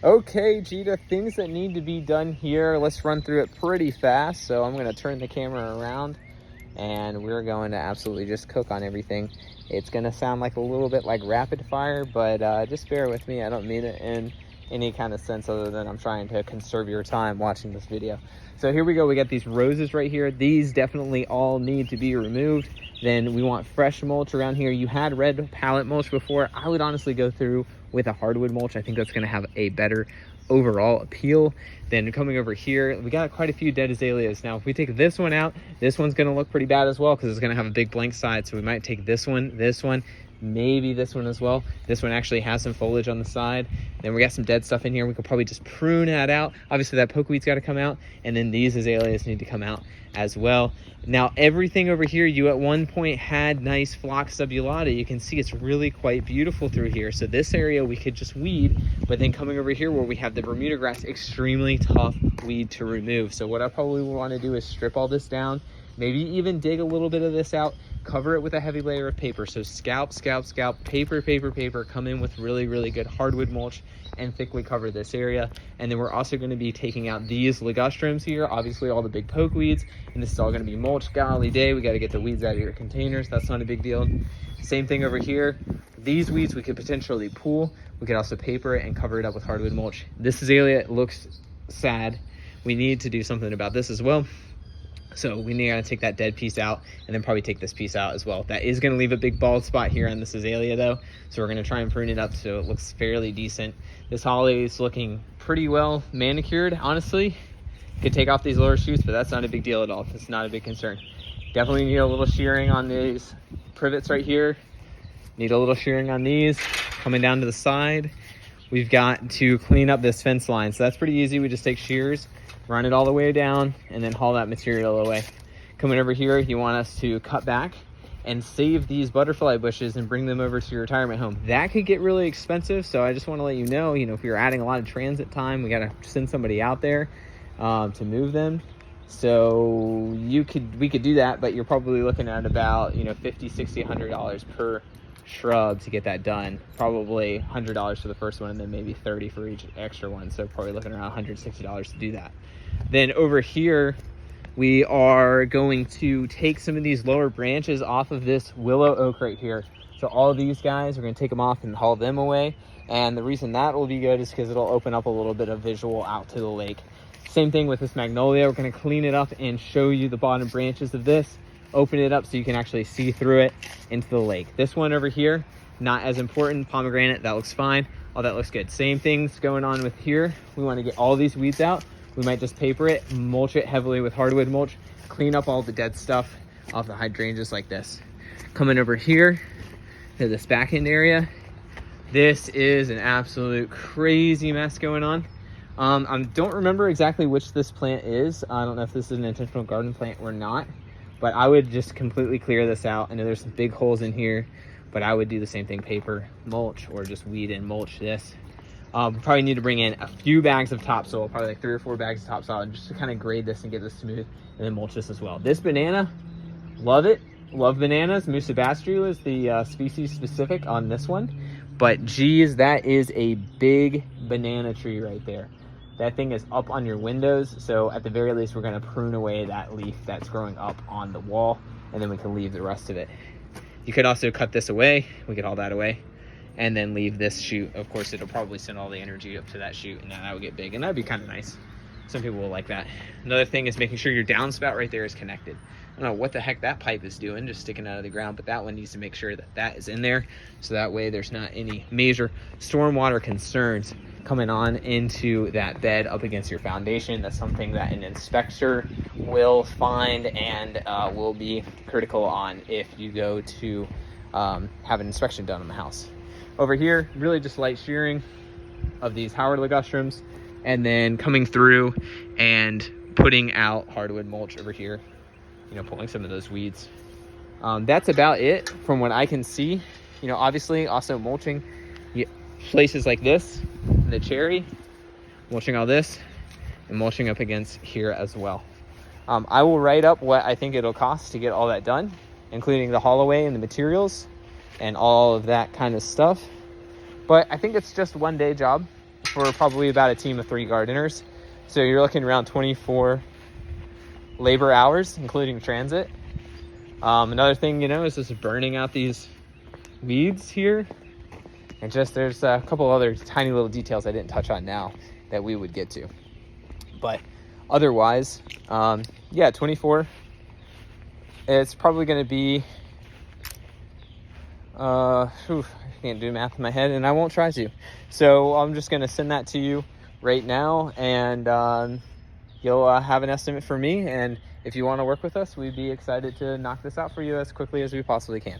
Okay, Gita, things that need to be done here. Let's run through it pretty fast. So I'm going to turn the camera around and we're going to absolutely just cook on everything. It's going to sound like a little bit like rapid fire, but just bear with me. I don't mean it in any kind of sense other than I'm trying to conserve your time watching this video. So here we go. We got these roses right here. These definitely all need to be removed. Then we want fresh mulch around here. You had red pallet mulch before. I would honestly go through with a hardwood mulch. I think that's going to have a better overall appeal. Then coming over here, we got quite a few dead azaleas. Now, if we take this one out, this one's going to look pretty bad as well because it's going to have a big blank side. So we might take this one, maybe this one as well. This one actually has some foliage on the side. Then we got some dead stuff in here. We could probably just prune that out. Obviously that pokeweed's got to come out, and then these azaleas need to come out as well. Now everything over here, you at one point had nice phlox subulata. You can see it's really quite beautiful through here. So this area we could just weed, but then coming over here where we have the Bermuda grass, extremely tough weed to remove. So what I probably want to do is strip all this down, maybe even dig a little bit of this out, cover it with a heavy layer of paper. So scalp, paper, come in with really good hardwood mulch and thickly cover this area. And then we're also going to be taking out these ligustrums here, obviously all the big poke weeds, and this is all going to be mulch. Golly day, we got to get the weeds out of your containers. That's not a big deal. Same thing over here. These weeds we could potentially pull. We could also paper it and cover it up with hardwood mulch. This azalea looks sad. We need to do something about this as well. So we need to take that dead piece out and then probably take this piece out as well. That is going to leave a big bald spot here on this azalea though. So we're going to try and prune it up so it looks fairly decent. This holly is looking pretty well manicured, honestly. Could take off these lower shoots, but that's not a big deal at all. It's not a big concern. Definitely need a little shearing on these privets right here. Need a little shearing on these. Coming down to the side, we've got to clean up this fence line. So that's pretty easy. We just take shears, run it all the way down, and then haul that material away. Coming over here, you want us to cut back and save these butterfly bushes and bring them over to your retirement home. That could get really expensive, so I just want to let you know, if you're adding a lot of transit time, we got to send somebody out there to move them. So we could do that, but you're probably looking at about $50, $60, $100 per shrub to get that done. Probably $100 for the first one, and then maybe $30 for each extra one. So probably looking around $160 to do that. Then over here, we are going to take some of these lower branches off of this willow oak right here. So all of these guys, we're going to take them off and haul them away. And the reason that will be good is because it'll open up a little bit of visual out to the lake. Same thing with this magnolia. We're going to clean it up and show you the bottom branches of this. Open it up so you can actually see through it into the lake. This one over here, not as important. Pomegranate, that looks fine. All that looks good. Same things going on with here. We want to get all these weeds out. We might just paper it, mulch it heavily with hardwood mulch, clean up all the dead stuff off the hydrangeas like this. Coming over here to this back end area, this is an absolute crazy mess going on. I don't remember exactly which this plant is. I don't know if this is an intentional garden plant or not, but I would just completely clear this out. I know there's some big holes in here, but I would do the same thing, paper, mulch, or just weed and mulch this. Probably need to bring in a few bags of topsoil, probably like 3 or 4 bags of topsoil, just to kind of grade this and get this smooth, and then mulch this as well. This banana, love it. Love bananas. Musabastru is the species specific on this one. But geez, that is a big banana tree right there. That thing is up on your windows, so at the very least, we're going to prune away that leaf that's growing up on the wall, and then we can leave the rest of it. You could also cut this away. We get all that away, and then leave this shoot. Of course, it'll probably send all the energy up to that shoot, and that would get big, and that'd be kind of nice. Some people will like that. Another thing is making sure your downspout right there is connected. I don't know what the heck that pipe is doing, just sticking out of the ground, but that one needs to make sure that that is in there, so that way there's not any major stormwater concerns coming on into that bed up against your foundation. That's something that an inspector will find and will be critical on if you go to have an inspection done on the house. Over here, really just light shearing of these Howard ligustrums, and then coming through and putting out hardwood mulch over here, pulling some of those weeds. That's about it from what I can see. Obviously also mulching places like this, the cherry, mulching all this, and mulching up against here as well. I will write up what I think it'll cost to get all that done, including the haul away and the materials and all of that kind of stuff. But I think it's just one day job. for probably about a team of 3 gardeners. So you're looking around 24 labor hours, including transit. Another thing, is just burning out these weeds here. And just there's a couple other tiny little details I didn't touch on now that we would get to. But otherwise, 24. It's probably going to be, I can't do math in my head, and I won't try to. So I'm just going to send that to you right now, and you'll have an estimate for me. And if you want to work with us, we'd be excited to knock this out for you as quickly as we possibly can.